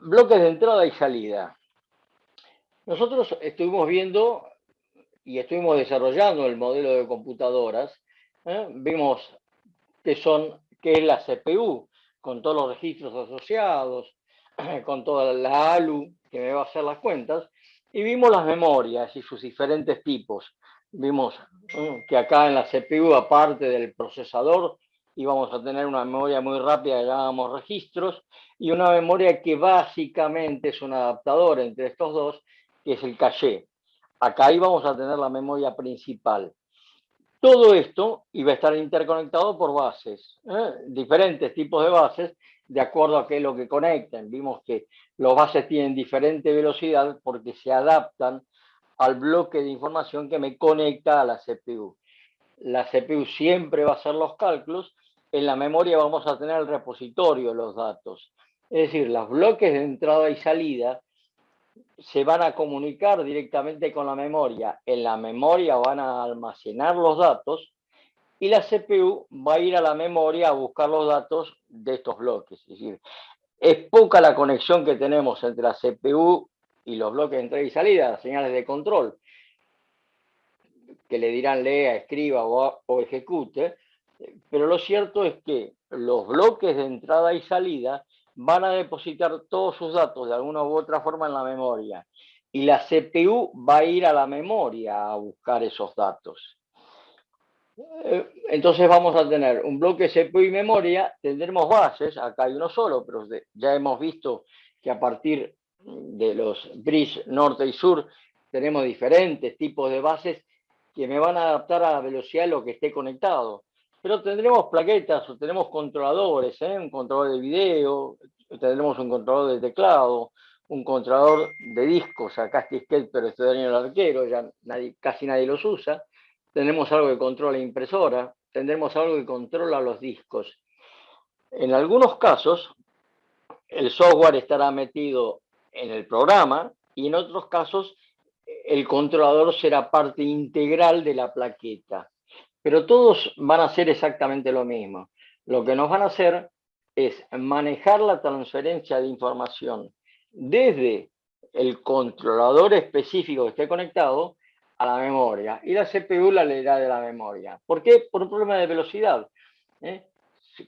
bloques de entrada y salida. Nosotros estuvimos viendo y estuvimos desarrollando el modelo de computadoras. Vimos que es la CPU, con todos los registros asociados, con toda la ALU que me va a hacer las cuentas, y vimos las memorias y sus diferentes tipos. Vimos que acá en la CPU, aparte del procesador, íbamos a tener una memoria muy rápida que llamábamos registros, y una memoria que básicamente es un adaptador entre estos dos, que es el caché. Acá íbamos a tener la memoria principal. Todo esto iba a estar interconectado por bases, diferentes tipos de bases, de acuerdo a qué es lo que conecten. Vimos que los bases tienen diferente velocidad porque se adaptan al bloque de información que me conecta a la CPU. La CPU siempre va a hacer los cálculos, en la memoria vamos a tener el repositorio de los datos. Es decir, los bloques de entrada y salida se van a comunicar directamente con la memoria. En la memoria van a almacenar los datos y la CPU va a ir a la memoria a buscar los datos de estos bloques. Es decir, es poca la conexión que tenemos entre la CPU y los bloques de entrada y salida, las señales de control, que le dirán lea, escriba o ejecute, pero lo cierto es que los bloques de entrada y salida van a depositar todos sus datos de alguna u otra forma en la memoria. Y la CPU va a ir a la memoria a buscar esos datos. Entonces vamos a tener un bloque CPU y memoria, tendremos bases, acá hay uno solo, pero ya hemos visto que a partir de los bridge norte y sur tenemos diferentes tipos de bases que me van a adaptar a la velocidad de lo que esté conectado. Pero tendremos plaquetas o tenemos controladores, un controlador de video, tendremos un controlador de teclado, un controlador de discos, acá es disquete, pero este daño el arquero, ya casi nadie los usa. Tendremos algo que controla la impresora, tendremos algo que controla los discos. En algunos casos, el software estará metido en el programa y en otros casos, el controlador será parte integral de la plaqueta. Pero todos van a hacer exactamente lo mismo. Lo que nos van a hacer es manejar la transferencia de información desde el controlador específico que esté conectado a la memoria. Y la CPU la leerá de la memoria. ¿Por qué? Por un problema de velocidad.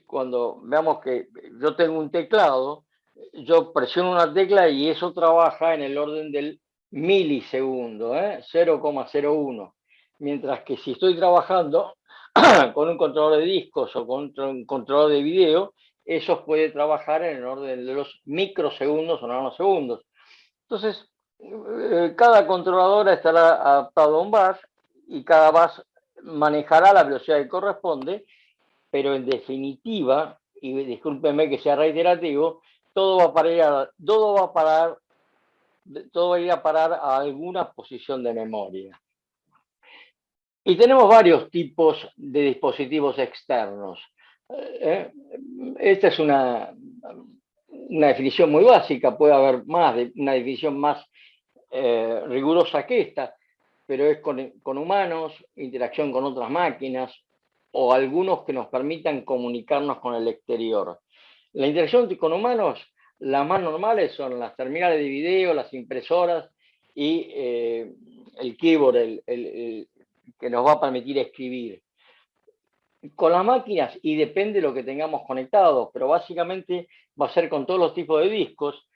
Cuando veamos que yo tengo un teclado, yo presiono una tecla y eso trabaja en el orden del milisegundo, 0,01. Mientras que si estoy trabajando con un controlador de discos o con un controlador de video, eso puede trabajar en el orden de los microsegundos o nanosegundos. Entonces, cada controladora estará adaptado a un bus y cada bus manejará la velocidad que corresponde, pero en definitiva, y discúlpenme que sea reiterativo, todo va a ir a parar a alguna posición de memoria. Y tenemos varios tipos de dispositivos externos. Esta es una definición muy básica, puede haber una definición más rigurosa que esta, pero es con humanos, interacción con otras máquinas o algunos que nos permitan comunicarnos con el exterior. La interacción con humanos, las más normales son las terminales de video, las impresoras y el keyboard, el que nos va a permitir escribir. Con las máquinas, y depende de lo que tengamos conectado, pero básicamente va a ser con todos los tipos de discos,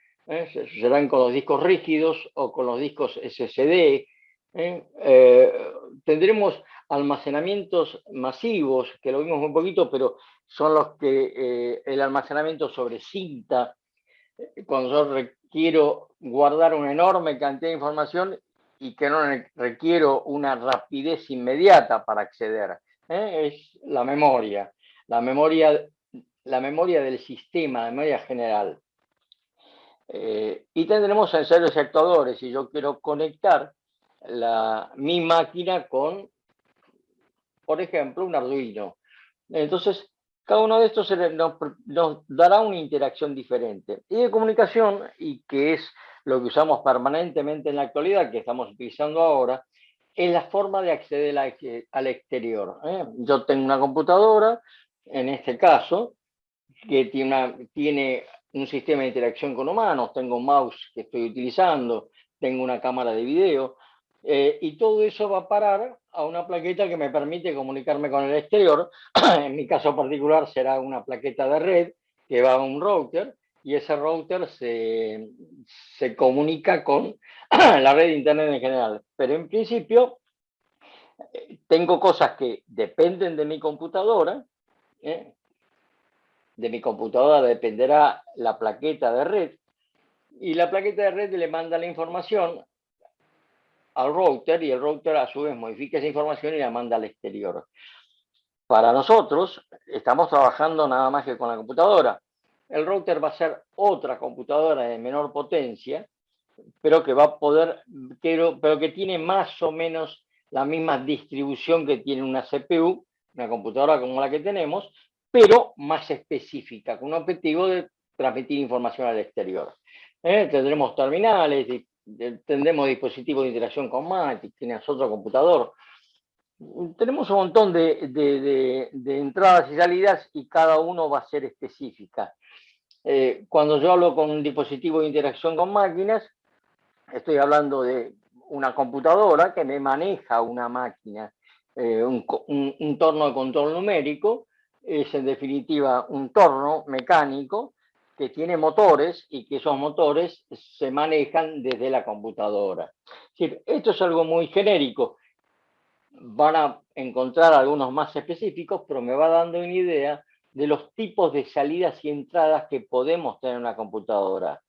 serán con los discos rígidos o con los discos SSD. Tendremos almacenamientos masivos, que lo vimos un poquito, pero son los que el almacenamiento sobre cinta, cuando yo requiero guardar una enorme cantidad de información y que no requiero una rapidez inmediata para acceder. Es la memoria del sistema, la memoria general. Y tendremos sensores y actuadores. Si yo quiero conectar mi máquina con, por ejemplo, un Arduino. Entonces, cada uno de estos nos dará una interacción diferente. Y de comunicación, y que es lo que usamos permanentemente en la actualidad, que estamos utilizando ahora, es la forma de acceder al exterior. Yo tengo una computadora, en este caso, que tiene un sistema de interacción con humanos, tengo un mouse que estoy utilizando, tengo una cámara de video, y todo eso va a parar a una plaqueta que me permite comunicarme con el exterior. En mi caso particular será una plaqueta de red que va a un router, y ese router se comunica con la red de Internet en general. Pero en principio tengo cosas que dependen de mi computadora. De mi computadora dependerá la plaqueta de red, y la plaqueta de red le manda la información al router, y el router a su vez modifica esa información y la manda al exterior. Para nosotros, estamos trabajando nada más que con la computadora. El router va a ser otra computadora de menor potencia, pero que va a poder, pero que tiene más o menos la misma distribución que tiene una CPU, una computadora como la que tenemos, pero más específica, con un objetivo de transmitir información al exterior. Tendremos terminales, tendremos dispositivos de interacción con Matic, tienes otro computador. Tenemos un montón de entradas y salidas, y cada uno va a ser específica. Cuando yo hablo con un dispositivo de interacción con máquinas, estoy hablando de una computadora que me maneja una máquina, un torno de control numérico. Es en definitiva un torno mecánico que tiene motores, y que esos motores se manejan desde la computadora. Es decir, esto es algo muy genérico. Van a encontrar algunos más específicos, pero me va dando una idea de los tipos de salidas y entradas que podemos tener en una computadora.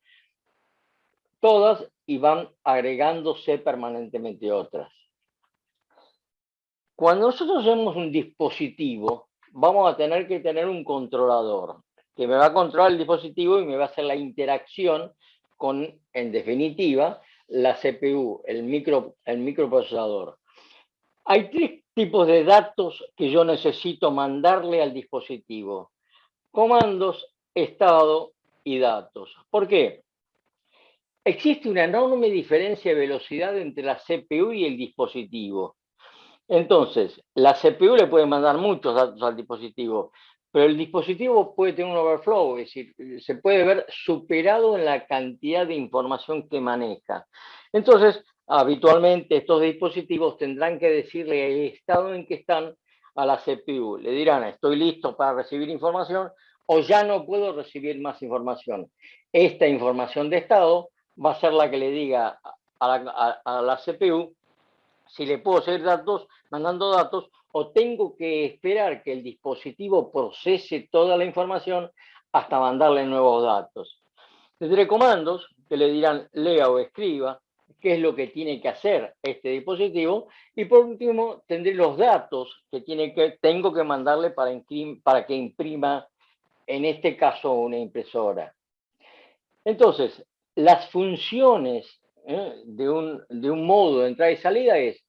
Todas, y van agregándose permanentemente otras. Cuando nosotros hacemos un dispositivo, vamos a tener que tener un controlador que me va a controlar el dispositivo y me va a hacer la interacción con, en definitiva, la CPU, el microprocesador. Hay tres tipos de datos que yo necesito mandarle al dispositivo: comandos, estado y datos. ¿Por qué? Existe una enorme diferencia de velocidad entre la CPU y el dispositivo. Entonces, la CPU le puede mandar muchos datos al dispositivo, pero el dispositivo puede tener un overflow, es decir, se puede ver superado en la cantidad de información que maneja. Entonces, habitualmente estos dispositivos tendrán que decirle el estado en que están a la CPU. Le dirán: estoy listo para recibir información, o ya no puedo recibir más información. Esta información de estado va a ser la que le diga a la CPU si le puedo seguir mandando datos, o tengo que esperar que el dispositivo procese toda la información hasta mandarle nuevos datos. Tendré comandos que le dirán: lea o escriba, qué es lo que tiene que hacer este dispositivo. Y por último, tendré los datos que tengo que mandarle para que imprima, en este caso, una impresora. Entonces, las funciones de un modo de entrada y salida es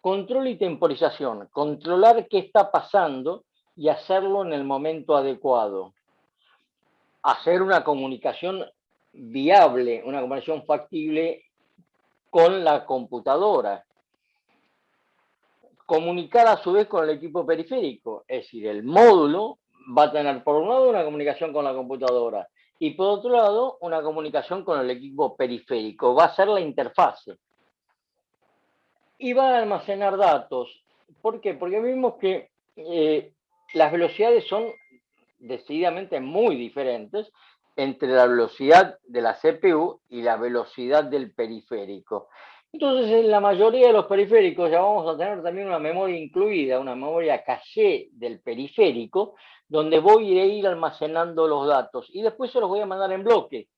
control y temporización, controlar qué está pasando y hacerlo en el momento adecuado. Hacer una comunicación viable, una comunicación factible con la computadora. Comunicar a su vez con el equipo periférico, es decir, el módulo va a tener por un lado una comunicación con la computadora, y por otro lado una comunicación con el equipo periférico. Va a ser la interfase. Y va a almacenar datos. ¿Por qué? Porque vimos que las velocidades son decididamente muy diferentes entre la velocidad de la CPU y la velocidad del periférico. Entonces, en la mayoría de los periféricos ya vamos a tener también una memoria incluida, una memoria caché del periférico, donde voy a ir almacenando los datos, y después se los voy a mandar en bloque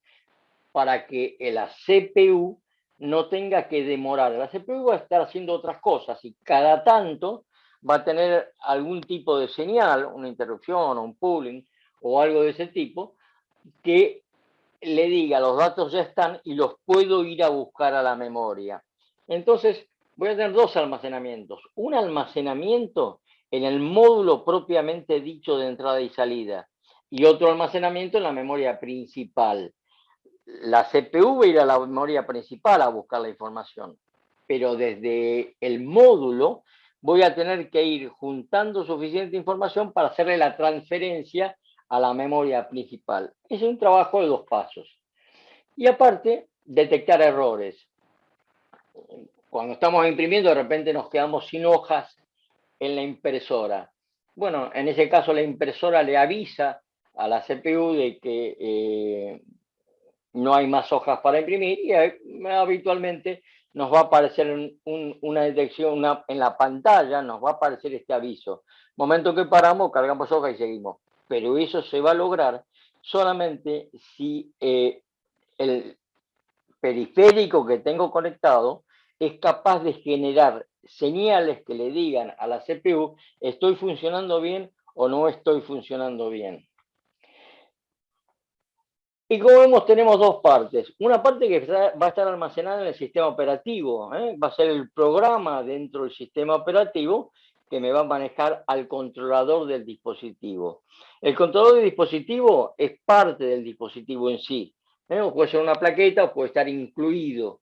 para que la CPU no tenga que demorar. La CPU va a estar haciendo otras cosas, y cada tanto va a tener algún tipo de señal, una interrupción o un pooling o algo de ese tipo, que le diga: los datos ya están y los puedo ir a buscar a la memoria. Entonces voy a tener dos almacenamientos: un almacenamiento en el módulo propiamente dicho de entrada y salida, y otro almacenamiento en la memoria principal. La CPU va a ir a la memoria principal a buscar la información, pero desde el módulo voy a tener que ir juntando suficiente información para hacerle la transferencia a la memoria principal. Es un trabajo de 2 pasos. Y aparte, detectar errores. Cuando estamos imprimiendo, de repente nos quedamos sin hojas en la impresora. Bueno, en ese caso la impresora le avisa a la CPU de que no hay más hojas para imprimir y habitualmente nos va a aparecer una detección en la pantalla, nos va a aparecer este aviso. Momento que paramos, cargamos hojas y seguimos. Pero eso se va a lograr solamente si el periférico que tengo conectado es capaz de generar señales que le digan a la CPU estoy funcionando bien o no estoy funcionando bien. Y como vemos, tenemos 2 partes. Una parte que va a estar almacenada en el sistema operativo, va a ser el programa dentro del sistema operativo que me va a manejar al controlador del dispositivo. El controlador del dispositivo es parte del dispositivo en sí. Puede ser una plaqueta o puede estar incluido.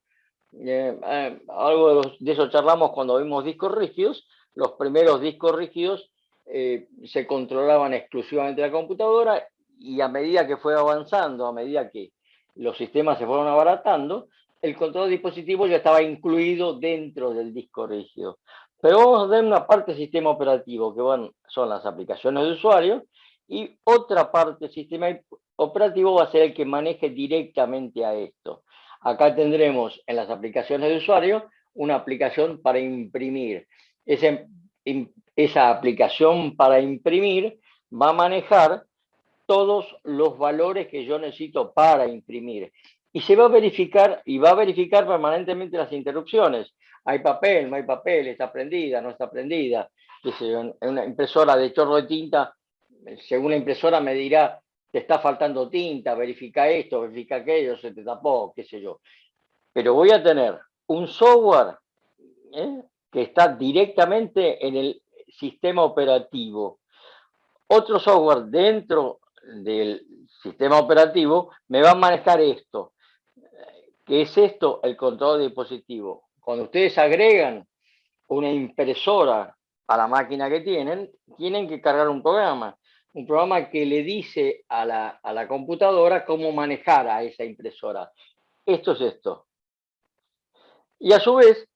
Algo de eso charlamos cuando vimos discos rígidos. Los primeros discos rígidos se controlaban exclusivamente la computadora y a medida que fue avanzando, a medida que los sistemas se fueron abaratando, el control de dispositivo ya estaba incluido dentro del disco rígido. Pero vamos a ver una parte del sistema operativo, que bueno, son las aplicaciones de usuario, y otra parte del sistema operativo va a ser el que maneje directamente a esto. Acá tendremos en las aplicaciones de usuario una aplicación para imprimir. Esa aplicación para imprimir va a manejar todos los valores que yo necesito para imprimir. Y se va a verificar, y va a verificar permanentemente las interrupciones. Hay papel, no hay papel, está prendida, no está prendida. En una impresora de chorro de tinta, según la impresora me dirá, te está faltando tinta, verifica esto, verifica aquello, se te tapó, qué sé yo. Pero voy a tener un software que está directamente en el sistema operativo. Otro software dentro del sistema operativo me va a manejar esto. ¿Qué es esto? El control de dispositivo. Cuando ustedes agregan una impresora a la máquina que tienen que cargar un programa que le dice a la computadora cómo manejar a esa impresora. Esto es esto. Y a su vez,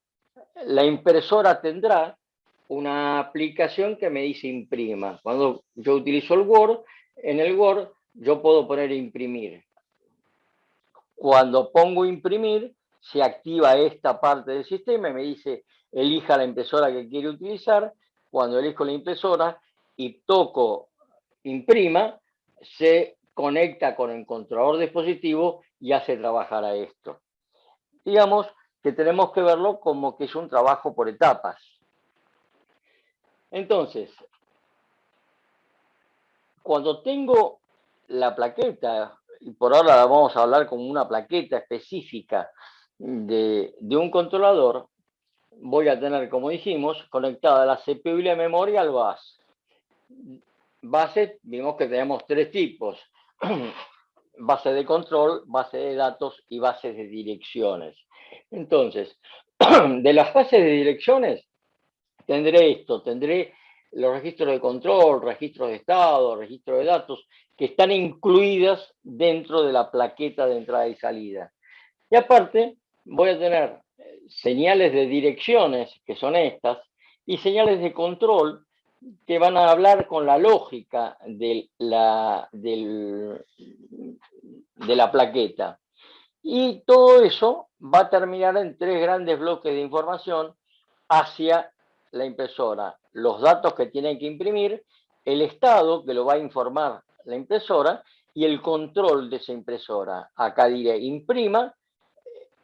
la impresora tendrá una aplicación que me dice imprima. Cuando yo utilizo el Word, en el Word yo puedo poner imprimir. Cuando pongo imprimir, se activa esta parte del sistema y me dice elija la impresora que quiere utilizar. Cuando elijo la impresora y toco imprima, se conecta con el controlador de dispositivo y hace trabajar a esto. Digamos que tenemos que verlo como que es un trabajo por etapas. Entonces, cuando tengo la plaqueta, y por ahora la vamos a hablar como una plaqueta específica de un controlador, voy a tener, como dijimos, conectada la CPU y la memoria al bus. Base, vimos que tenemos 3 tipos. Base de control, base de datos y bases de direcciones. Entonces, de las bases de direcciones, tendré esto, tendré los registros de control, registros de estado, registros de datos, que están incluidas dentro de la plaqueta de entrada y salida. Y aparte, voy a tener señales de direcciones, que son estas, y señales de control, que van a hablar con la lógica de la plaqueta. Y todo eso va a terminar en 3 grandes bloques de información hacia la impresora. Los datos que tienen que imprimir, el estado que lo va a informar la impresora y el control de esa impresora. Acá diré imprima,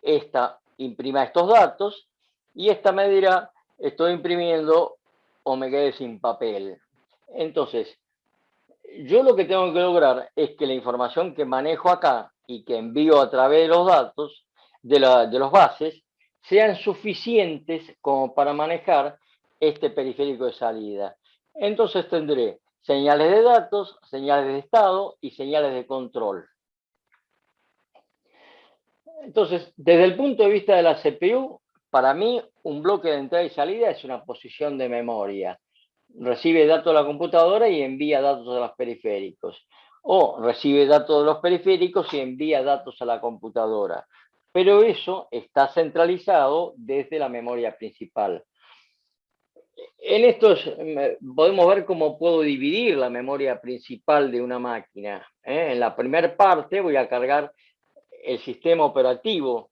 esta imprima estos datos y esta me dirá estoy imprimiendo o me quedé sin papel. Entonces, yo lo que tengo que lograr es que la información que manejo acá y que envío a través de los datos, de los bases, sean suficientes como para manejar este periférico de salida. Entonces tendré señales de datos, señales de estado y señales de control. Entonces, desde el punto de vista de la CPU, para mí un bloque de entrada y salida es una posición de memoria. recibe datos de la computadora y envía datos a los periféricos. O recibe datos de los periféricos y envía datos a la computadora. Pero eso está centralizado desde la memoria principal. En estos podemos ver cómo puedo dividir la memoria principal de una máquina. En la primera parte voy a cargar el sistema operativo.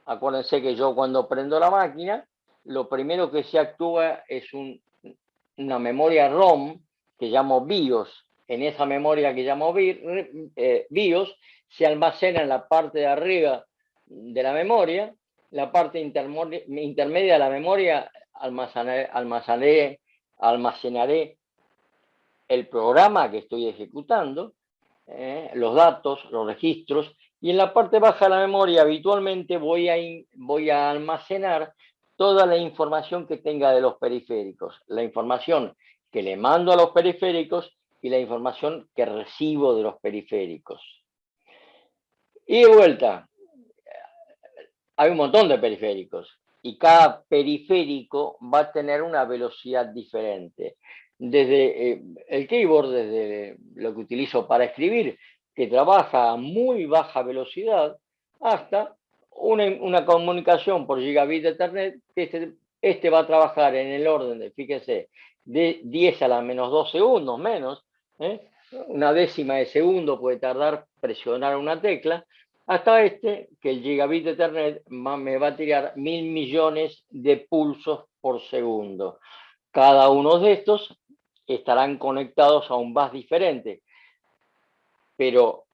Acuérdense que yo cuando prendo la máquina, lo primero que se actúa es una memoria ROM que llamo BIOS. En esa memoria que llamo BIOS se almacena en la parte de arriba de la memoria, la parte intermedia de la memoria almacenaré el programa que estoy ejecutando, los datos, los registros, y en la parte baja de la memoria habitualmente voy a almacenar toda la información que tenga de los periféricos, la información que le mando a los periféricos y la información que recibo de los periféricos. Y de vuelta, hay un montón de periféricos y cada periférico va a tener una velocidad diferente. Desde el keyboard, desde lo que utilizo para escribir, que trabaja a muy baja velocidad, hasta una comunicación por gigabit de Ethernet, que este va a trabajar en el orden de, fíjense, de 10 a la menos 2 segundos, menos, una décima de segundo puede tardar presionar una tecla, hasta que el gigabit de Ethernet me va a tirar 1000 millones de pulsos por segundo. Cada uno de estos estarán conectados a un bus diferente, pero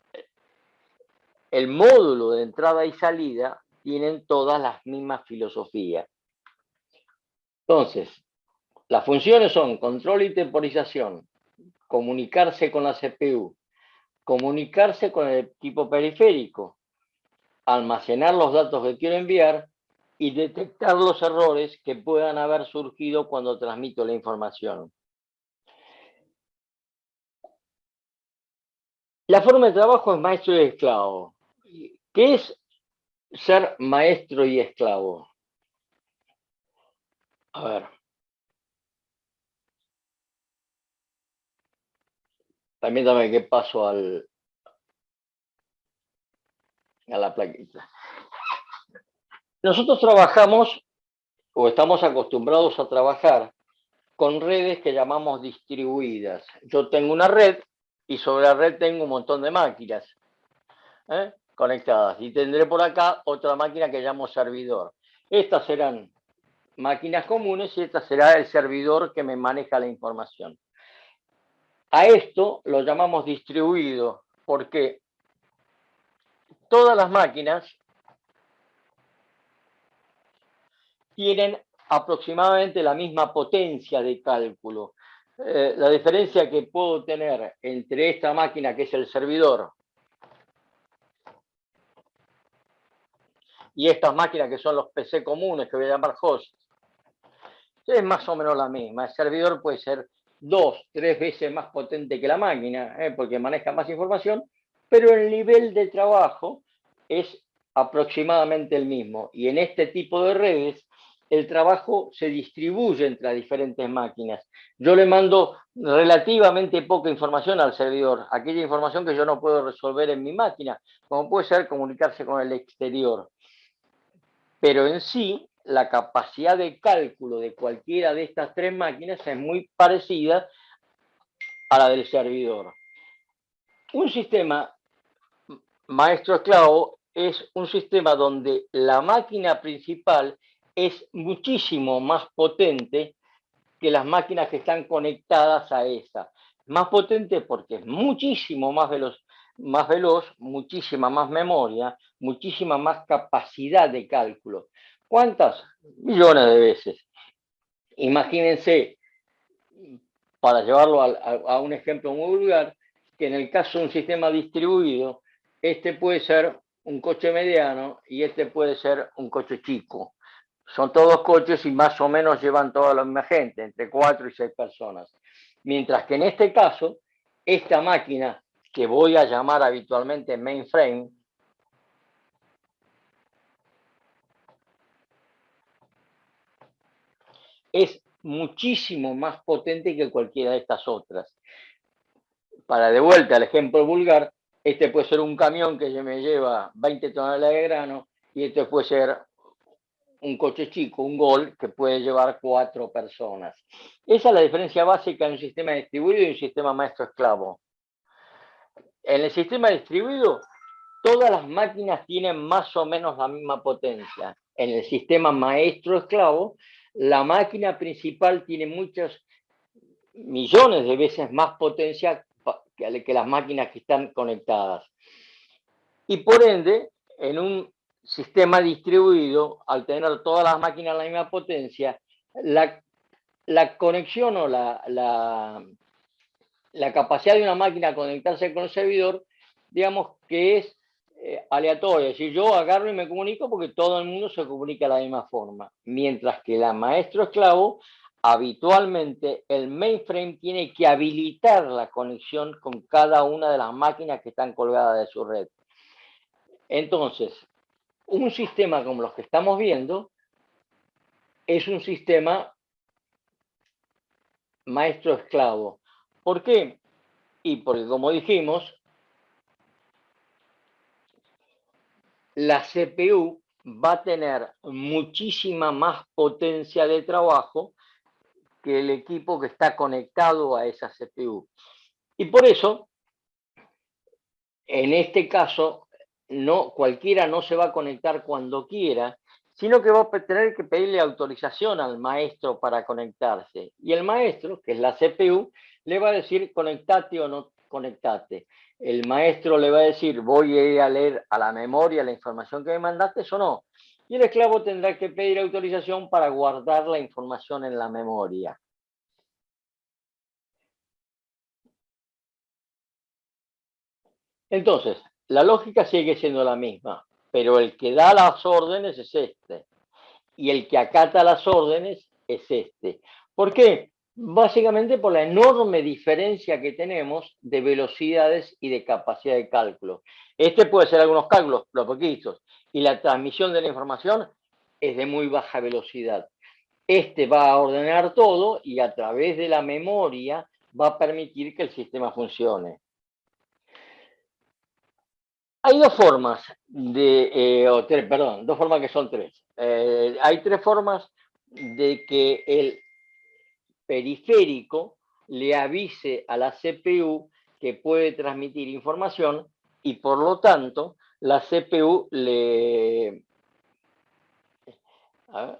el módulo de entrada y salida tienen todas las mismas filosofías. Entonces, las funciones son control y temporización, comunicarse con la CPU, comunicarse con el equipo periférico, almacenar los datos que quiero enviar y detectar los errores que puedan haber surgido cuando transmito la información. La forma de trabajo es maestro y esclavo. ¿Qué es ser maestro y esclavo? A ver. Permítame que paso a la plaquita. Nosotros trabajamos o estamos acostumbrados a trabajar con redes que llamamos distribuidas. Yo tengo una red y sobre la red tengo un montón de máquinas conectadas. Y tendré por acá otra máquina que llamo servidor. Estas serán máquinas comunes y esta será el servidor que me maneja la información. A esto lo llamamos distribuido porque todas las máquinas tienen aproximadamente la misma potencia de cálculo. La diferencia que puedo tener entre esta máquina, que es el servidor, y estas máquinas que son los PC comunes, que voy a llamar host, es más o menos la misma. El servidor puede ser 2, 3 veces más potente que la máquina, porque maneja más información, pero el nivel de trabajo es aproximadamente el mismo. Y en este tipo de redes, el trabajo se distribuye entre las diferentes máquinas. Yo le mando relativamente poca información al servidor, aquella información que yo no puedo resolver en mi máquina, como puede ser comunicarse con el exterior. Pero en sí, la capacidad de cálculo de cualquiera de estas tres máquinas es muy parecida a la del servidor. Un sistema maestro-esclavo es un sistema donde la máquina principal es muchísimo más potente que las máquinas que están conectadas a esa. Más potente porque es muchísimo más veloz, muchísima más memoria, muchísima más capacidad de cálculo. ¿Cuántas? Millones de veces. Imagínense, para llevarlo a un ejemplo muy vulgar, que en el caso de un sistema distribuido, este puede ser un coche mediano y este puede ser un coche chico. Son todos coches y más o menos llevan toda la misma gente, entre 4 y 6 personas. Mientras que en este caso, esta máquina que voy a llamar habitualmente mainframe, es muchísimo más potente que cualquiera de estas otras. Para de vuelta al ejemplo vulgar, este puede ser un camión que me lleva 20 toneladas de grano y este puede ser un coche chico, un Gol, que puede llevar 4 personas. Esa es la diferencia básica en un sistema distribuido y un sistema maestro-esclavo. En el sistema distribuido, todas las máquinas tienen más o menos la misma potencia. En el sistema maestro-esclavo, la máquina principal tiene muchos millones de veces más potencia que las máquinas que están conectadas. Y por ende, en un sistema distribuido, al tener todas las máquinas la misma potencia, la conexión o la capacidad de una máquina a conectarse con el servidor, digamos que es aleatoria. Es decir, yo agarro y me comunico porque todo el mundo se comunica de la misma forma. Mientras que la maestro-esclavo, habitualmente el mainframe tiene que habilitar la conexión con cada una de las máquinas que están colgadas de su red. Entonces, un sistema como los que estamos viendo es un sistema maestro-esclavo. ¿Por qué? Y porque, como dijimos, la CPU va a tener muchísima más potencia de trabajo que el equipo que está conectado a esa CPU. Y por eso, en este caso, cualquiera no se va a conectar cuando quiera, sino que va a tener que pedirle autorización al maestro para conectarse. Y el maestro, que es la CPU, le va a decir conectate o no conectate. El maestro le va a decir voy a ir a leer a la memoria la información que me mandaste o no. Y el esclavo tendrá que pedir autorización para guardar la información en la memoria. Entonces, la lógica sigue siendo la misma, pero el que da las órdenes es este. Y el que acata las órdenes es este. ¿Por qué? Básicamente por la enorme diferencia que tenemos de velocidades y de capacidad de cálculo. Este puede ser algunos cálculos, los poquitos, y la transmisión de la información es de muy baja velocidad. Este va a ordenar todo y a través de la memoria va a permitir que el sistema funcione. Hay dos formas dos formas que son tres. Hay tres formas de que el periférico le avise a la CPU que puede transmitir información y por lo tanto la CPU le... A ver,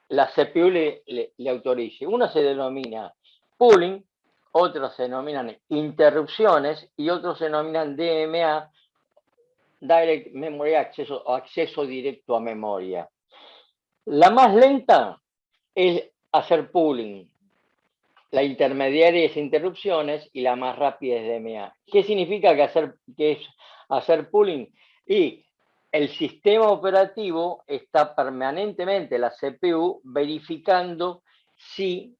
la CPU le autorice. Una se denomina pooling, otras se denominan interrupciones y otros se denominan DMA, Direct Memory Access o acceso directo a memoria. La más lenta es hacer pooling, la intermediaria es interrupciones y la más rápida es DMA. ¿Qué significa que es hacer pooling? Y el sistema operativo está permanentemente, la CPU, verificando si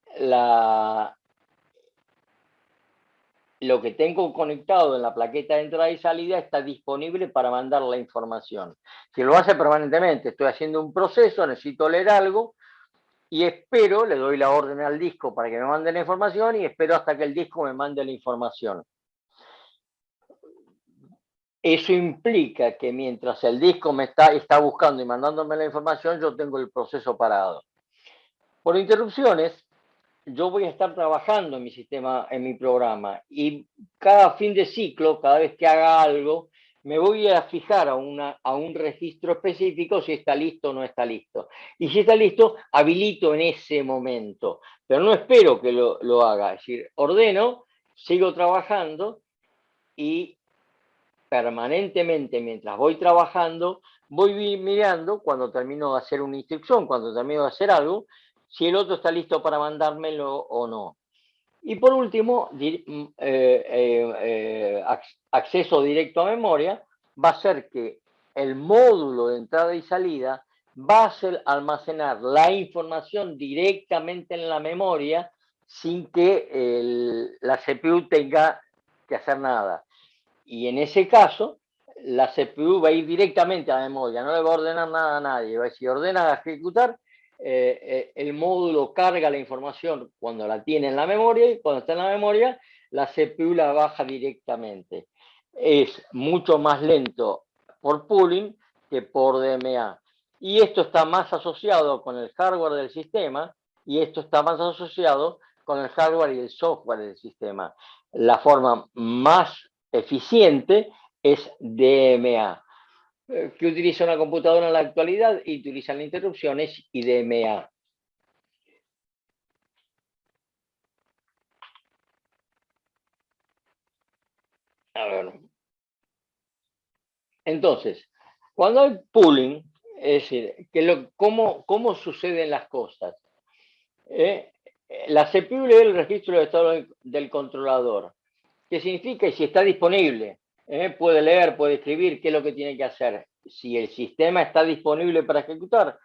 lo que tengo conectado en la plaqueta de entrada y salida está disponible para mandar la información. Si lo hace permanentemente, estoy haciendo un proceso, necesito leer algo y espero, le doy la orden al disco para que me mande la información y espero hasta que el disco me mande la información. Eso implica que mientras el disco me está buscando y mandándome la información, yo tengo el proceso parado. Por interrupciones, yo voy a estar trabajando en mi sistema, en mi programa, y cada fin de ciclo, cada vez que haga algo, me voy a fijar a un registro específico si está listo o no está listo. Y si está listo, habilito en ese momento, pero no espero que lo haga. Es decir, ordeno, sigo trabajando y permanentemente mientras voy trabajando, voy mirando cuando termino de hacer una instrucción, cuando termino de hacer algo, si el otro está listo para mandármelo o no. Y por último, acceso directo a memoria va a ser que el módulo de entrada y salida va a almacenar la información directamente en la memoria sin que la CPU tenga que hacer nada. Y en ese caso, la CPU va a ir directamente a la memoria, no le va a ordenar nada a nadie. Si ordena ejecutar, el módulo carga la información cuando la tiene en la memoria, y cuando está en la memoria, la CPU la baja directamente. Es mucho más lento por pooling que por DMA. Y esto está más asociado con el hardware del sistema, y esto está más asociado con el hardware y el software del sistema. La forma más eficiente es DMA. ¿Qué utiliza una computadora en la actualidad? Y utilizan interrupciones y DMA. A ver. Entonces, cuando hay pooling, es decir, ¿cómo suceden las cosas? La CPU lee el registro de estado del controlador. ¿Qué significa? Y si está disponible, puede leer, puede escribir, qué es lo que tiene que hacer. Si el sistema está disponible para ejecutar,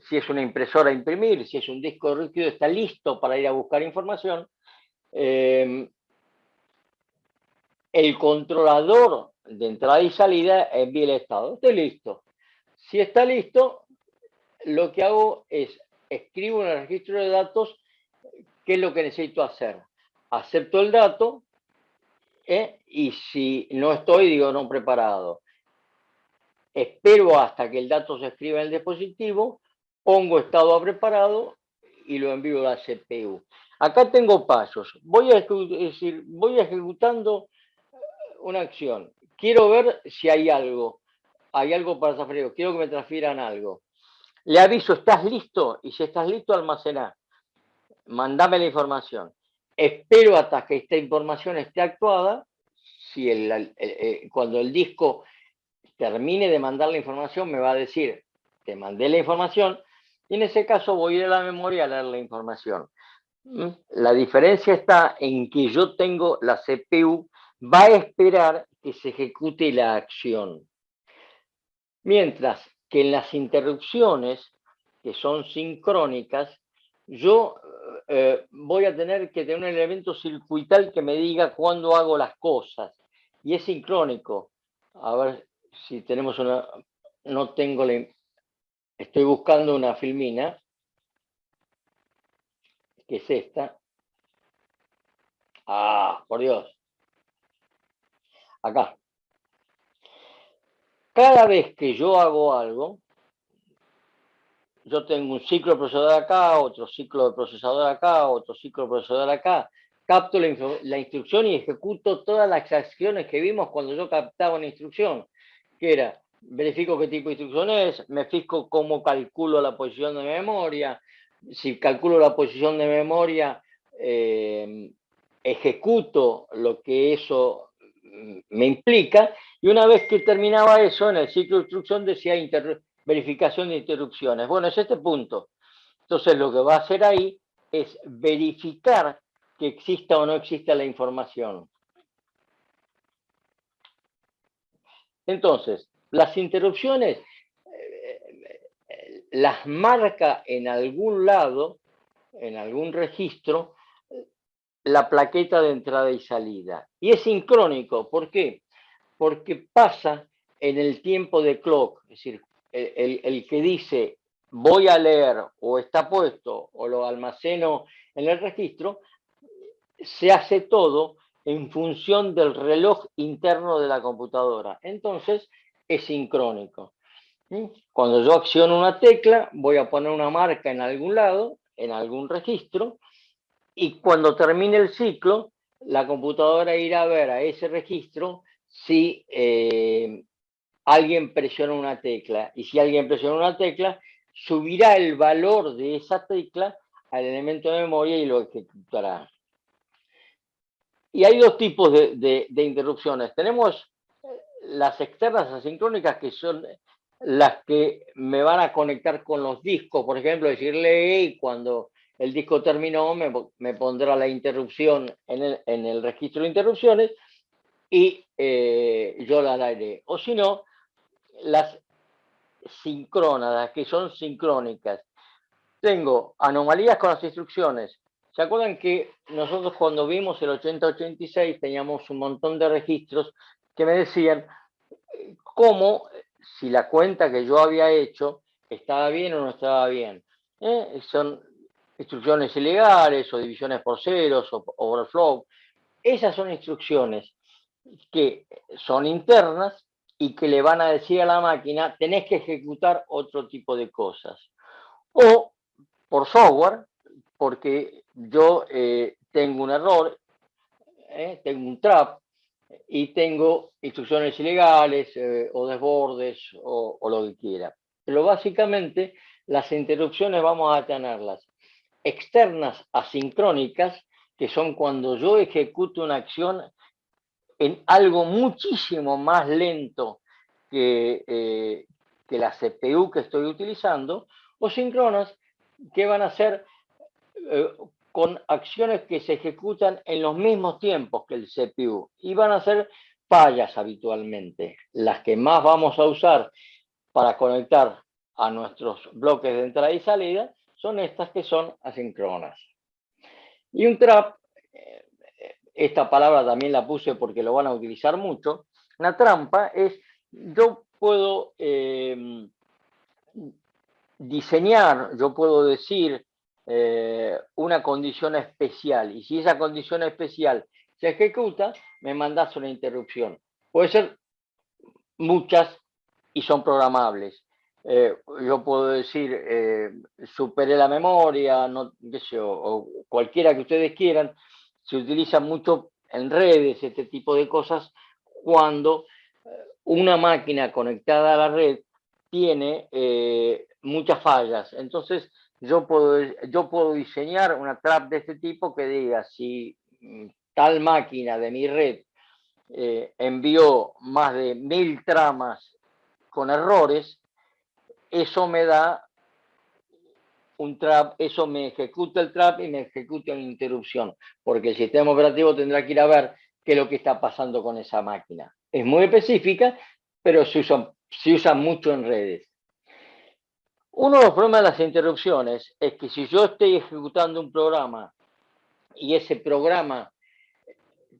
si es una impresora a imprimir, si es un disco rígido, está listo para ir a buscar información. El controlador de entrada y salida envía el estado. Estoy listo. Si está listo, lo que hago es escribo en el registro de datos qué es lo que necesito hacer. Acepto el dato y si no estoy, digo no preparado. Espero hasta que el dato se escriba en el dispositivo, pongo estado a preparado y lo envío a la CPU. Acá tengo pasos. Voy ejecutando una acción. Quiero ver si hay algo para transferir. Quiero que me transfieran algo. Le aviso, ¿estás listo? Y si estás listo, almacená. Mandame la información. Espero hasta que esta información esté actuada. Si cuando el disco termine de mandar la información, me va a decir, te mandé la información, y en ese caso voy a ir a la memoria a leer la información. La diferencia está en que yo tengo la CPU, va a esperar que se ejecute la acción. Mientras que en las interrupciones, que son sincrónicas, yo voy a tener que tener un elemento circuital que me diga cuándo hago las cosas. Y es sincrónico. A ver si tenemos una... No tengo la... Estoy buscando una filmina, que es esta. Ah, por Dios. Acá. Cada vez que yo hago algo, yo tengo un ciclo de procesador acá, otro ciclo de procesador acá, otro ciclo de procesador acá, capto la instrucción y ejecuto todas las acciones que vimos cuando yo captaba una instrucción, que era, verifico qué tipo de instrucción es, me fijo cómo calculo la posición de memoria, si calculo la posición de memoria, ejecuto lo que eso me implica, y una vez que terminaba eso, en el ciclo de instrucción decía verificación de interrupciones. Bueno, es este punto. Entonces, lo que va a hacer ahí es verificar que exista o no exista la información. Entonces, las interrupciones las marca en algún lado, en algún registro, la plaqueta de entrada y salida. Y es sincrónico. ¿Por qué? Porque pasa en el tiempo de clock. Es decir, el que dice voy a leer o está puesto o lo almaceno en el registro, se hace todo en función del reloj interno de la computadora. Entonces, es sincrónico. Cuando yo acciono una tecla, voy a poner una marca en algún lado, en algún registro, y cuando termine el ciclo, la computadora irá a ver a ese registro si alguien presiona una tecla. Y si alguien presiona una tecla, subirá el valor de esa tecla al elemento de memoria y lo ejecutará. Y hay dos tipos de interrupciones. Tenemos las externas asincrónicas, que son las que me van a conectar con los discos. Por ejemplo, decirle, y cuando el disco terminó, me pondrá la interrupción en el registro de interrupciones y yo la daré. O si no, las sincrónadas, que son sincrónicas. Tengo anomalías con las instrucciones. ¿Se acuerdan que nosotros cuando vimos el 8086 teníamos un montón de registros que me decían como si la cuenta que yo había hecho estaba bien o no estaba bien. Son instrucciones ilegales o divisiones por ceros o overflow. Esas son instrucciones que son internas y que le van a decir a la máquina, tenés que ejecutar otro tipo de cosas. O por software, porque yo tengo un error, tengo un trap y tengo instrucciones ilegales o desbordes o lo que quiera. Pero básicamente las interrupciones vamos a tenerlas externas asincrónicas, que son cuando yo ejecuto una acción en algo muchísimo más lento que la CPU que estoy utilizando, o síncronas que van a ser con acciones que se ejecutan en los mismos tiempos que el CPU y van a ser fallas habitualmente. Las que más vamos a usar para conectar a nuestros bloques de entrada y salida son estas que son asíncronas. Y un trap, esta palabra también la puse porque lo van a utilizar mucho, una trampa es, yo puedo diseñar, yo puedo decir una condición especial, y si esa condición especial se ejecuta, me mandas una interrupción. Puede ser muchas y son programables. Yo puedo decir, superé la memoria, no, qué sé yo, o cualquiera que ustedes quieran. Se utiliza mucho en redes este tipo de cosas cuando una máquina conectada a la red tiene muchas fallas. Entonces, yo puedo diseñar una trap de este tipo que diga, si tal máquina de mi red envió más de 1000 tramas con errores, eso me da un trap, eso me ejecuta el trap y me ejecuta una interrupción, porque el sistema operativo tendrá que ir a ver qué es lo que está pasando con esa máquina. Es muy específica, pero se usa mucho en redes. Uno de los problemas de las interrupciones es que si yo estoy ejecutando un programa y ese programa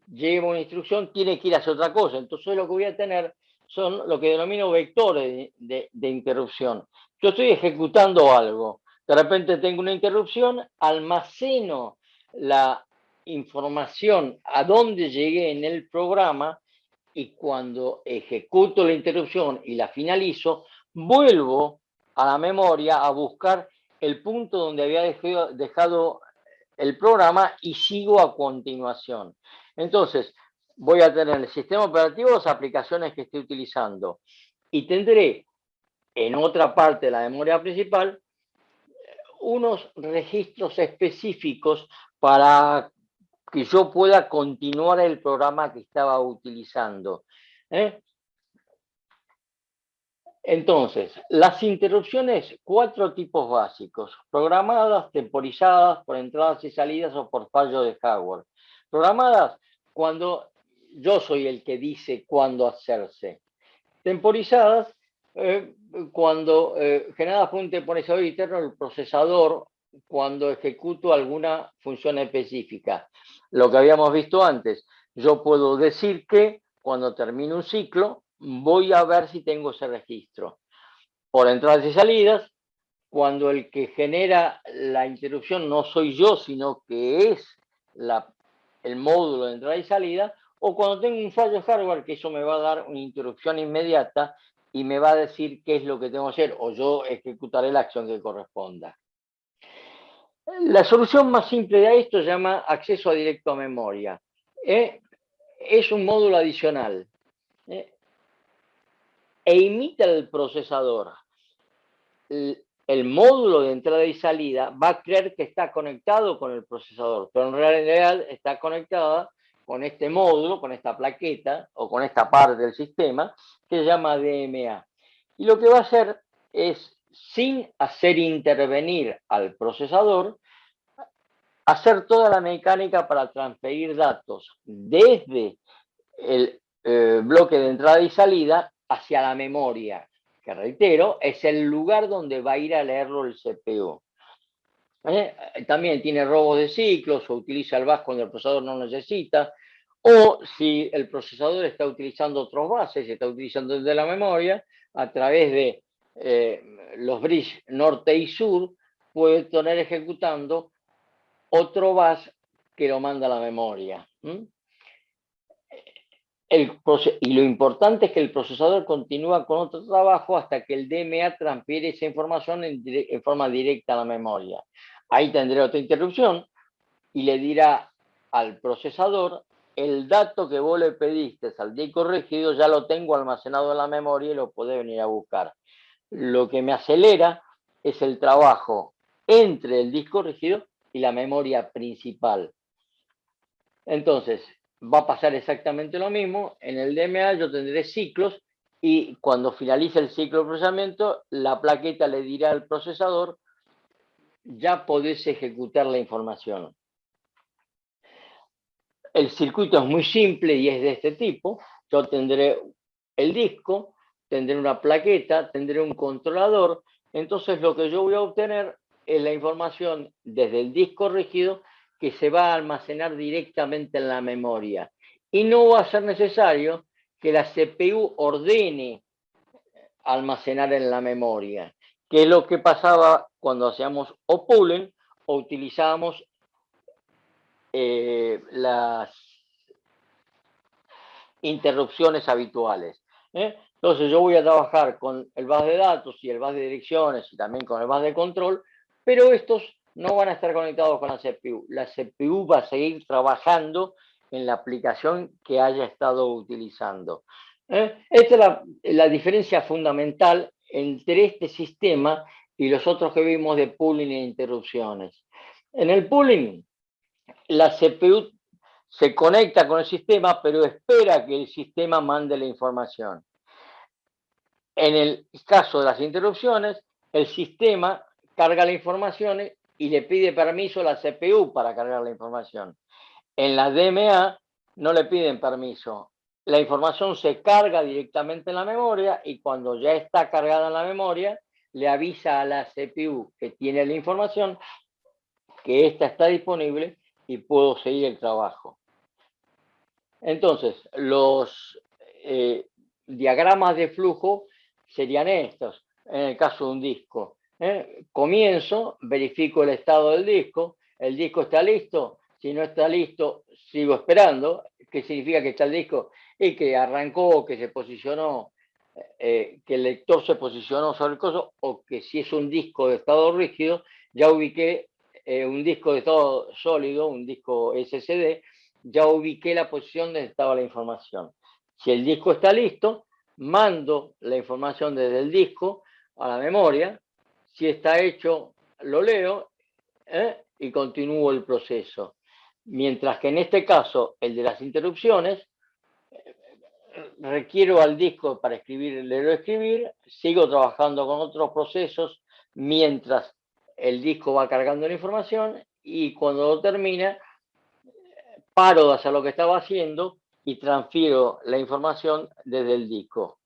lleva una instrucción, tiene que ir a hacer otra cosa. Entonces lo que voy a tener son lo que denomino vectores de interrupción. Yo estoy ejecutando algo, de repente tengo una interrupción, almaceno la información a dónde llegué en el programa y cuando ejecuto la interrupción y la finalizo, vuelvo a la memoria a buscar el punto donde había dejado el programa y sigo a continuación. Entonces, voy a tener el sistema operativo, las aplicaciones que estoy utilizando y tendré en otra parte de la memoria principal unos registros específicos para que yo pueda continuar el programa que estaba utilizando. ¿Eh? Entonces, las interrupciones, 4 tipos básicos: programadas, temporizadas, por entradas y salidas o por fallo de hardware. Programadas, cuando yo soy el que dice cuándo hacerse. Temporizadas, cuando generadas por un temporizador interno del procesador, cuando ejecuto alguna función específica. Lo que habíamos visto antes, yo puedo decir que cuando termine un ciclo, voy a ver si tengo ese registro. Por entradas y salidas, cuando el que genera la interrupción no soy yo, sino que es el módulo de entrada y salida, o cuando tengo un fallo de hardware, que eso me va a dar una interrupción inmediata y me va a decir qué es lo que tengo que hacer, o yo ejecutaré la acción que corresponda. La solución más simple de esto se llama acceso directo a memoria. Es un módulo adicional e imita el procesador. El módulo de entrada y salida va a creer que está conectado con el procesador, pero en realidad está conectada con este módulo, con esta plaqueta o con esta parte del sistema que se llama DMA. Y lo que va a hacer es, sin hacer intervenir al procesador, hacer toda la mecánica para transferir datos desde el bloque de entrada y salida hacia la memoria, que reitero, es el lugar donde va a ir a leerlo el CPU. También tiene robos de ciclos o utiliza el bus cuando el procesador no necesita, o si el procesador está utilizando otros bases, está utilizando desde la memoria, a través de los bridge norte y sur, puede tener ejecutando otro bus que lo manda a la memoria. Y lo importante es que el procesador continúa con otro trabajo hasta que el DMA transfiere esa información en forma directa a la memoria. Ahí tendré otra interrupción y le dirá al procesador: el dato que vos le pediste al disco rígido ya lo tengo almacenado en la memoria y lo podés venir a buscar. Lo que me acelera es el trabajo entre el disco rígido y la memoria principal. Entonces, va a pasar exactamente lo mismo. En el DMA yo tendré ciclos y cuando finalice el ciclo de procesamiento, la plaqueta le dirá al procesador: ya podés ejecutar la información. El circuito es muy simple y es de este tipo. Yo tendré el disco, tendré una plaqueta, tendré un controlador. Entonces lo que yo voy a obtener es la información desde el disco rígido que se va a almacenar directamente en la memoria. Y no va a ser necesario que la CPU ordene almacenar en la memoria, que es lo que pasaba cuando hacíamos o pooling o utilizábamos las interrupciones habituales. Entonces yo voy a trabajar con el bus de datos y el bus de direcciones y también con el bus de control, pero estos no van a estar conectados con la CPU. La CPU va a seguir trabajando en la aplicación que haya estado utilizando. Esta es la diferencia fundamental entre este sistema y los otros que vimos de pooling e interrupciones. En el pooling, la CPU se conecta con el sistema, pero espera que el sistema mande la información. En el caso de las interrupciones, el sistema carga la información y le pide permiso a la CPU para cargar la información. En la DMA no le piden permiso. La información se carga directamente en la memoria y cuando ya está cargada en la memoria, le avisa a la CPU que tiene la información que esta está disponible y puedo seguir el trabajo. Entonces, los diagramas de flujo serían estos, en el caso de un disco. Comienzo, verifico el estado del disco, el disco está listo, si no está listo, sigo esperando. ¿Qué significa que está el disco? Y que arrancó, que se posicionó, que el lector se posicionó sobre el coso, o que si es un disco de estado rígido, ya ubiqué un disco de estado sólido, un disco SSD, ya ubiqué la posición donde estaba la información. Si el disco está listo, mando la información desde el disco a la memoria. Si está hecho, lo leo y continúo el proceso. Mientras que en este caso, el de las interrupciones, requiero al disco para escribir, leer o escribir, sigo trabajando con otros procesos mientras el disco va cargando la información y cuando lo termina, paro de hacer lo que estaba haciendo y transfiero la información desde el disco.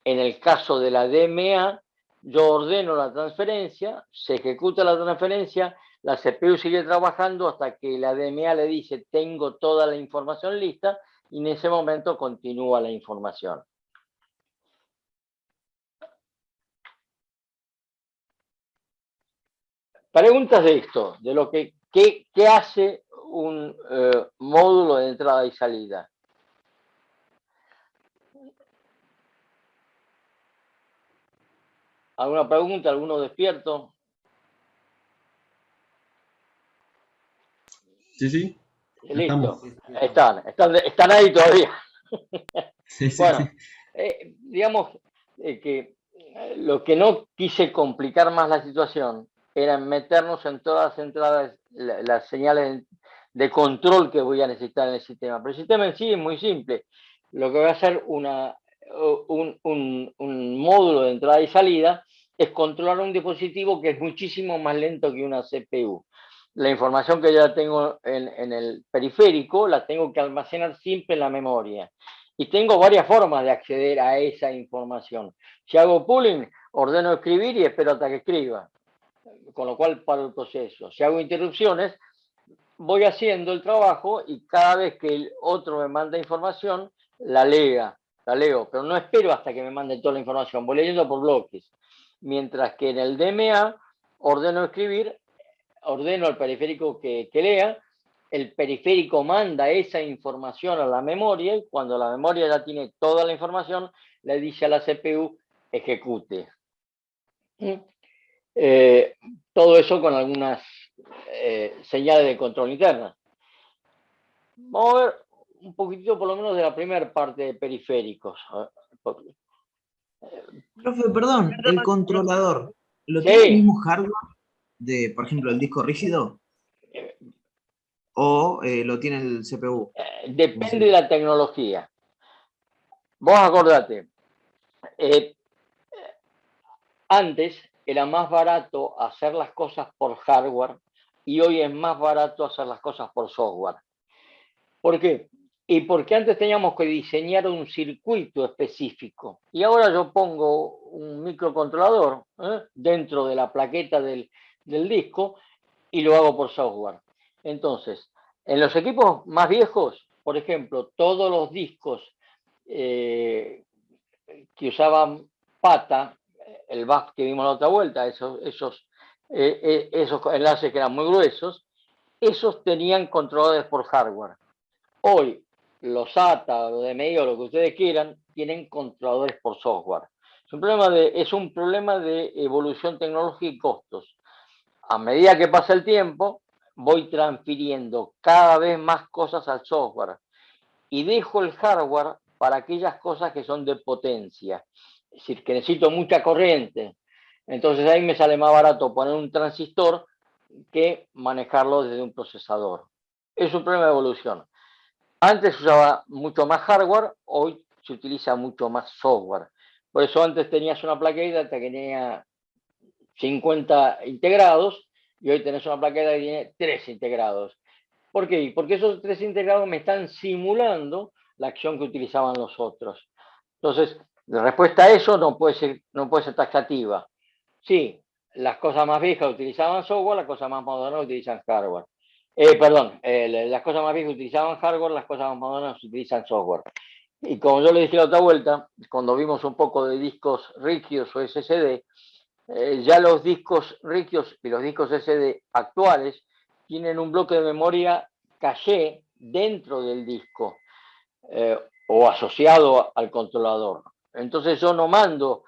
En el caso de la DMA, yo ordeno la transferencia, se ejecuta la transferencia, la CPU sigue trabajando hasta que la DMA le dice: tengo toda la información lista, y en ese momento continúa la información. Preguntas de esto, de lo que ¿qué hace un módulo de entrada y salida? ¿Alguna pregunta? ¿Alguno despierto? Sí, sí. Listo. Estamos. Están ahí todavía. Sí, sí, Bueno, sí. digamos que lo que no quise complicar más la situación era meternos en todas las entradas, las señales de control que voy a necesitar en el sistema. Pero el sistema en sí es muy simple. Lo que va a hacer un módulo de entrada y salida es controlar un dispositivo que es muchísimo más lento que una CPU. La información que ya tengo en el periférico la tengo que almacenar siempre en la memoria. Y tengo varias formas de acceder a esa información. Si hago pooling, ordeno escribir y espero hasta que escriba, con lo cual paro el proceso. Si hago interrupciones, voy haciendo el trabajo y cada vez que el otro me manda información, la leo, pero no espero hasta que me mande toda la información, voy leyendo por bloques. Mientras que en el DMA ordeno escribir, ordeno al periférico que lea, el periférico manda esa información a la memoria y cuando la memoria ya tiene toda la información, le dice a la CPU ejecute. Todo eso con algunas señales de control interna. Vamos a ver un poquitito por lo menos de la primera parte de periféricos. Profe, perdón, ¿el controlador lo Sí. tiene el mismo hardware de, por ejemplo, el disco rígido? ¿O lo tiene el CPU? Depende de la tecnología. Vos acordate, antes era más barato hacer las cosas por hardware y hoy es más barato hacer las cosas por software. ¿Por qué? Y porque antes teníamos que diseñar un circuito específico y ahora yo pongo un microcontrolador dentro de la plaqueta del disco y lo hago por software. Entonces, en los equipos más viejos, por ejemplo, todos los discos que usaban pata, el BAF que vimos la otra vuelta, esos enlaces que eran muy gruesos, esos tenían controladores por hardware. Hoy, los SATA, los DMI o lo que ustedes quieran, tienen controladores por software. Es un problema de evolución tecnológica y costos. A medida que pasa el tiempo, voy transfiriendo cada vez más cosas al software y dejo el hardware para aquellas cosas que son de potencia. Es decir, que necesito mucha corriente. Entonces ahí me sale más barato poner un transistor que manejarlo desde un procesador. Es un problema de evolución. Antes se usaba mucho más hardware, hoy se utiliza mucho más software. Por eso antes tenías una plaqueta que tenía 50 integrados y hoy tenés una plaqueta que tiene 3 integrados. ¿Por qué? Porque esos 3 integrados me están simulando la acción que utilizaban los otros. Entonces, la respuesta a eso no puede ser taxativa. Sí, las cosas más viejas utilizaban software, las cosas más modernas utilizan hardware. Las cosas más viejas utilizaban hardware, las cosas más modernas utilizan software. Y como yo le dije la otra vuelta, cuando vimos un poco de discos rígidos o SSD, ya los discos rígidos y los discos SD actuales tienen un bloque de memoria caché dentro del disco o asociado al controlador. Entonces yo no mando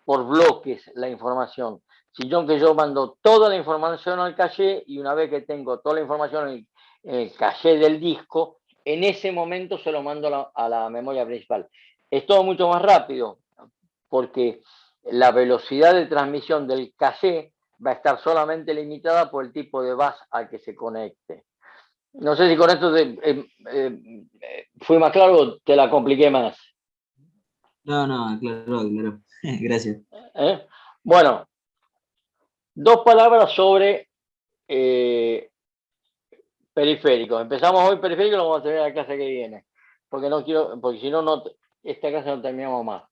por bloques la información, sino que yo mando toda la información al caché y una vez que tengo toda la información en el caché del disco, en ese momento se lo mando a la memoria principal. Es todo mucho más rápido porque la velocidad de transmisión del caché va a estar solamente limitada por el tipo de bus al que se conecte. No sé si con esto fui más claro o te la compliqué más. No, claro. Gracias. Bueno, 2 palabras sobre periféricos. Empezamos hoy periféricos, lo vamos a tener la clase que viene. Porque si no, esta clase no terminamos más.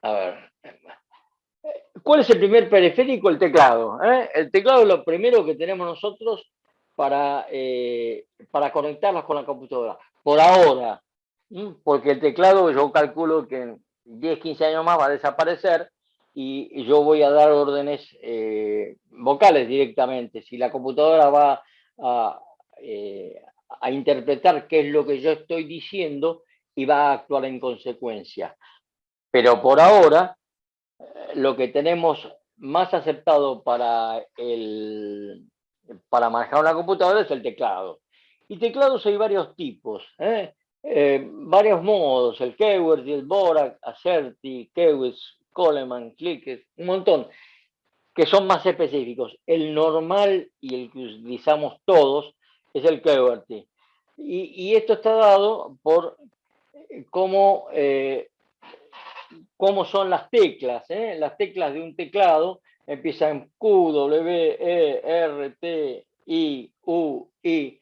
A ver. ¿Cuál es el primer periférico? El teclado. El teclado es lo primero que tenemos nosotros para conectarnos con la computadora. Por ahora. Porque el teclado yo calculo que en 10, 15 años más va a desaparecer y yo voy a dar órdenes vocales directamente. Si la computadora va a interpretar qué es lo que yo estoy diciendo y va a actuar en consecuencia. Pero por ahora lo que tenemos más aceptado para manejar una computadora es el teclado. Y teclados hay varios tipos, varios modos, el QWERTY, el Dvorak, AZERTY, Kewis, Coleman, Clickes, un montón, que son más específicos. El normal y el que utilizamos todos es el QWERTY. Y esto está dado por cómo son las teclas. Las teclas de un teclado empiezan Q, W, E, R, T, I, U, I.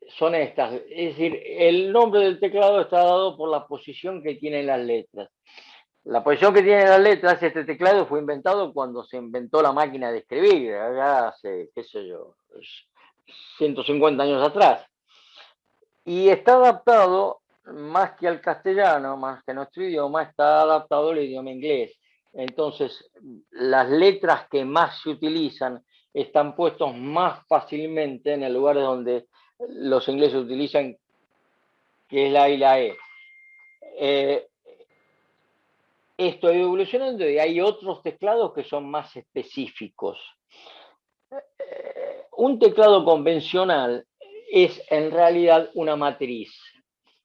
Son estas. Es decir, el nombre del teclado está dado por la posición que tienen las letras. La posición que tienen las letras, este teclado fue inventado cuando se inventó la máquina de escribir, allá hace, qué sé yo, 150 años atrás. Y está adaptado más que al castellano, más que a nuestro idioma, está adaptado al idioma inglés. Entonces, las letras que más se utilizan están puestos más fácilmente en el lugar donde los ingleses utilizan, que es la I y la E. Esto ha ido evolucionando y hay otros teclados que son más específicos. Un teclado convencional es en realidad una matriz.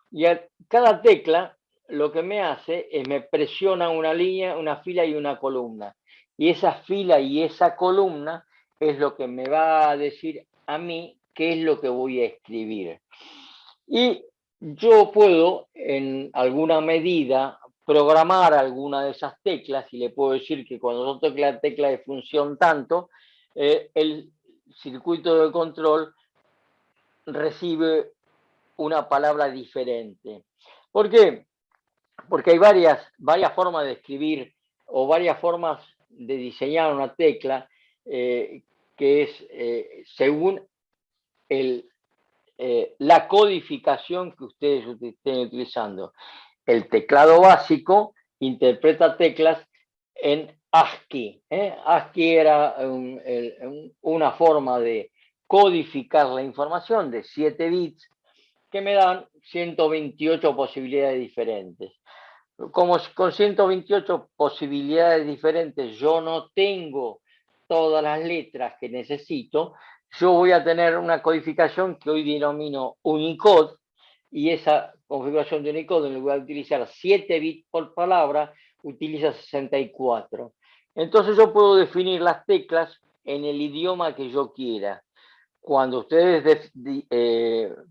Y a cada tecla lo que me hace es me presiona una línea, una fila y una columna. Y esa fila y esa columna es lo que me va a decir a mí qué es lo que voy a escribir. Y yo puedo, en alguna medida, programar alguna de esas teclas y le puedo decir que cuando yo toque la tecla de función tanto, el circuito de control recibe una palabra diferente. ¿Por qué? Porque hay varias formas de escribir o varias formas de diseñar una tecla que es según la codificación que ustedes estén utilizando. El teclado básico interpreta teclas en ASCII. ASCII era una forma de codificar la información de 7 bits que me dan 128 posibilidades diferentes. Como con 128 posibilidades diferentes yo no tengo todas las letras que necesito, yo voy a tener una codificación que hoy denomino Unicode, y esa configuración de Unicode, en lugar de utilizar 7 bits por palabra, utiliza 64. Entonces yo puedo definir las teclas en el idioma que yo quiera. Cuando ustedes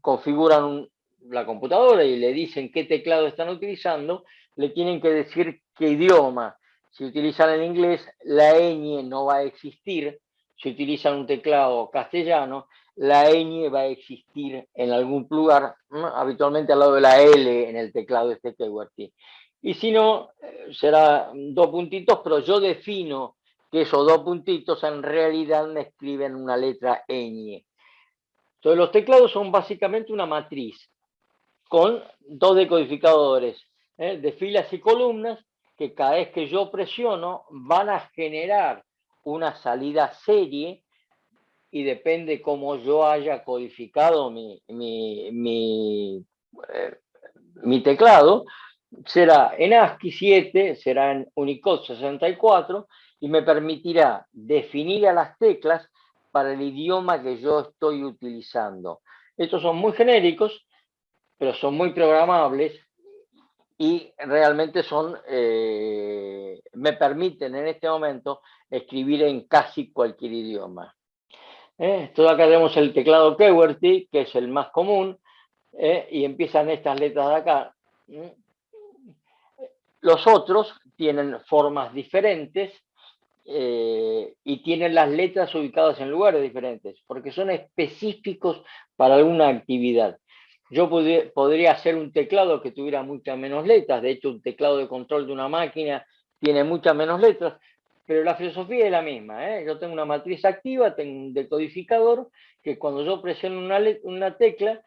configuran la computadora y le dicen qué teclado están utilizando, le tienen que decir qué idioma. Si utilizan el inglés, la ñ no va a existir. Si utilizan un teclado castellano, la ñ va a existir en algún lugar, habitualmente al lado de la L en el teclado este QWERTY. Y si no, será 2 puntitos, pero yo defino que esos 2 puntitos en realidad me escriben una letra ñ. Entonces los teclados son básicamente una matriz con 2 decodificadores de filas y columnas que cada vez que yo presiono van a generar una salida serie y depende cómo yo haya codificado mi teclado, será en ASCII 7, será en Unicode 64 y me permitirá definir a las teclas para el idioma que yo estoy utilizando. Estos son muy genéricos, pero son muy programables y realmente me permiten en este momento escribir en casi cualquier idioma. Entonces acá tenemos el teclado QWERTY, que es el más común, y empiezan estas letras de acá. Los otros tienen formas diferentes y tienen las letras ubicadas en lugares diferentes, porque son específicos para alguna actividad. Yo podría hacer un teclado que tuviera muchas menos letras, de hecho un teclado de control de una máquina tiene muchas menos letras, pero la filosofía es la misma. Yo tengo una matriz activa, tengo un decodificador, que cuando yo presiono una tecla,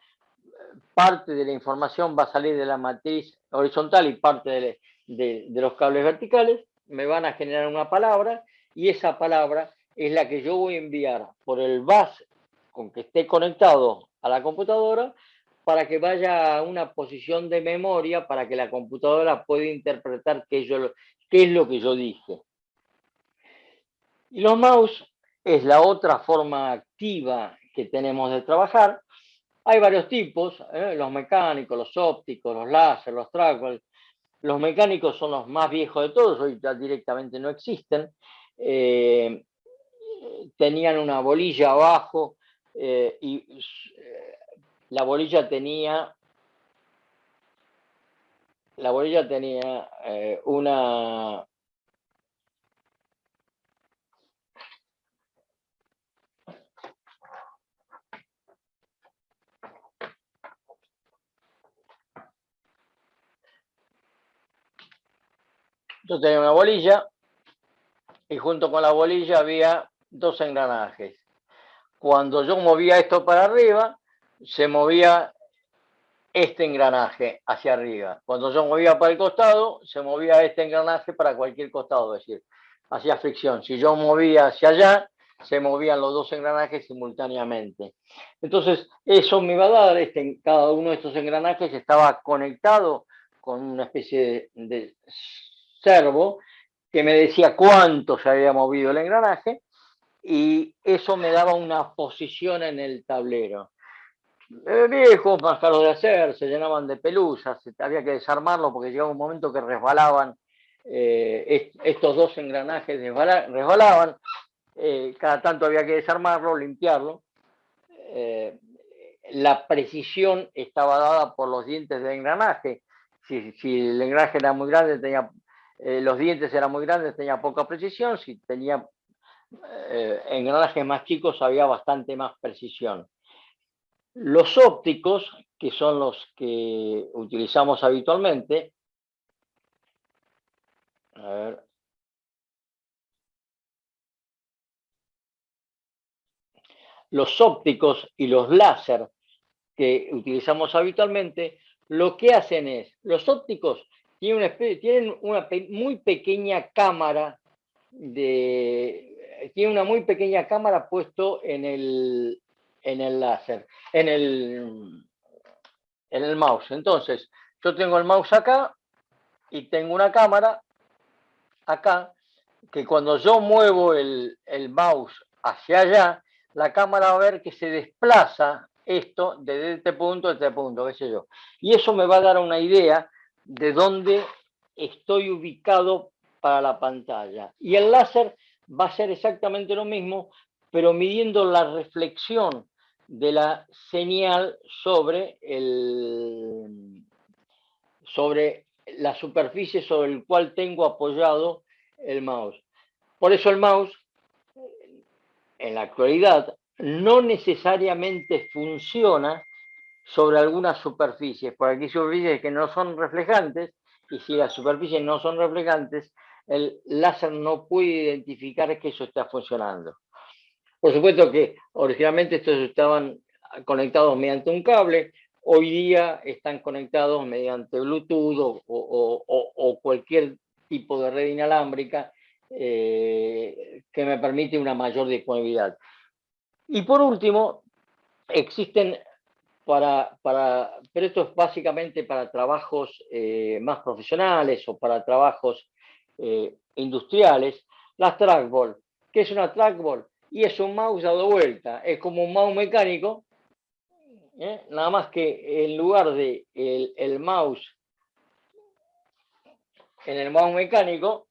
parte de la información va a salir de la matriz horizontal y parte de los cables verticales, me van a generar una palabra y esa palabra es la que yo voy a enviar por el bus con que esté conectado a la computadora para que vaya a una posición de memoria para que la computadora pueda interpretar qué es lo que yo dije. Y los mouse es la otra forma activa que tenemos de trabajar. Hay varios tipos, los mecánicos, los ópticos, los láser, los trackball. Los mecánicos son los más viejos de todos, hoy ya directamente no existen. Tenían una bolilla abajo y la bolilla tenía una... Yo tenía una bolilla y junto con la bolilla había 2 engranajes. Cuando yo movía esto para arriba, se movía este engranaje hacia arriba. Cuando yo movía para el costado, se movía este engranaje para cualquier costado, es decir, hacía fricción. Si yo movía hacia allá, se movían los 2 engranajes simultáneamente. Entonces, eso me iba a dar, cada uno de estos engranajes estaba conectado con una especie de servo que me decía cuánto se había movido el engranaje, y eso me daba una posición en el tablero. Viejos, más caros de hacer, se llenaban de pelusas, había que desarmarlo porque llegaba un momento que resbalaban, estos 2 engranajes resbalaban, cada tanto había que desarmarlo, limpiarlo. La precisión estaba dada por los dientes del engranaje. Si el engranaje era muy grande, los dientes eran muy grandes, tenía poca precisión. Si tenía engranajes más chicos, había bastante más precisión. Los ópticos, que son los que utilizamos habitualmente, a ver, los ópticos y los láser que utilizamos habitualmente, lo que hacen es, los ópticos tienen una muy pequeña cámara, tiene una muy pequeña cámara puesto en el láser, en el mouse. Entonces, yo tengo el mouse acá y tengo una cámara acá, que cuando yo muevo el mouse hacia allá, la cámara va a ver que se desplaza esto desde este punto a este punto, qué sé yo. Y eso me va a dar una idea de dónde estoy ubicado para la pantalla. Y el láser va a ser exactamente lo mismo, pero midiendo la reflexión de la señal sobre la superficie sobre el cual tengo apoyado el mouse. Por eso el mouse, en la actualidad, no necesariamente funciona sobre algunas superficies, porque aquí hay superficies que no son reflejantes, y si las superficies no son reflejantes, el láser no puede identificar que eso está funcionando. Por supuesto que originalmente estos estaban conectados mediante un cable, hoy día están conectados mediante Bluetooth o cualquier tipo de red inalámbrica, que me permite una mayor disponibilidad. Y por último, existen pero esto es básicamente para trabajos más profesionales o para trabajos industriales, las trackball. ¿Qué es una trackball? Y es un mouse dado vuelta, es como un mouse mecánico, nada más que en lugar de el mouse en el mouse mecánico,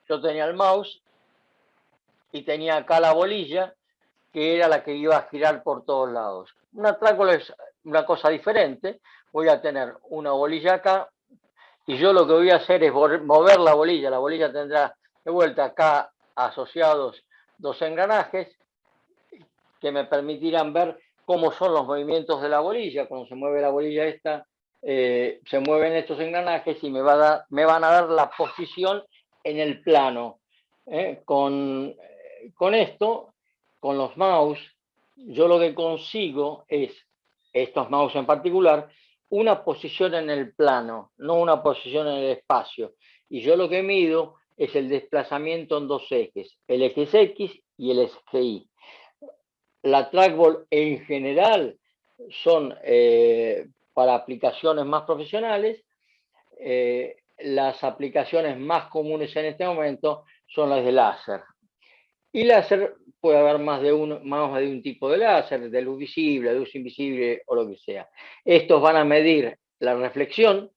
yo tenía el mouse y tenía acá la bolilla, que era la que iba a girar por todos lados. Una trackball es una cosa diferente. Voy a tener una bolilla acá y yo lo que voy a hacer es mover la bolilla. La bolilla tendrá de vuelta acá asociados 2 engranajes que me permitirán ver cómo son los movimientos de la bolilla. Cuando se mueve la bolilla esta, se mueven estos engranajes y me van a dar la posición en el plano. Con esto, con los mouse, yo lo que consigo es, estos mouse en particular, una posición en el plano, no una posición en el espacio. Y yo lo que mido es el desplazamiento en 2 ejes, el eje X y el eje Y. La trackball en general son para aplicaciones más profesionales. Las aplicaciones más comunes en este momento son las de láser. Y láser puede haber más de un tipo de láser, de luz visible, de luz invisible o lo que sea. Estos van a medir la reflexión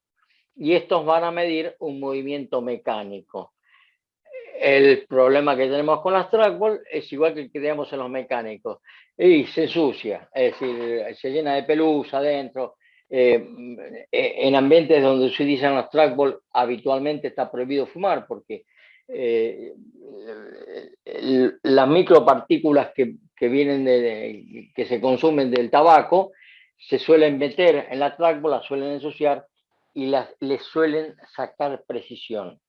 y estos van a medir un movimiento mecánico. El problema que tenemos con las trackball es igual que el que tenemos en los mecánicos. Y se ensucia, es decir, se llena de pelusa adentro. En ambientes donde se utilizan las trackball habitualmente está prohibido fumar porque las micropartículas que vienen que se consumen del tabaco se suelen meter en la trackball, las suelen ensuciar y les suelen sacar precisión.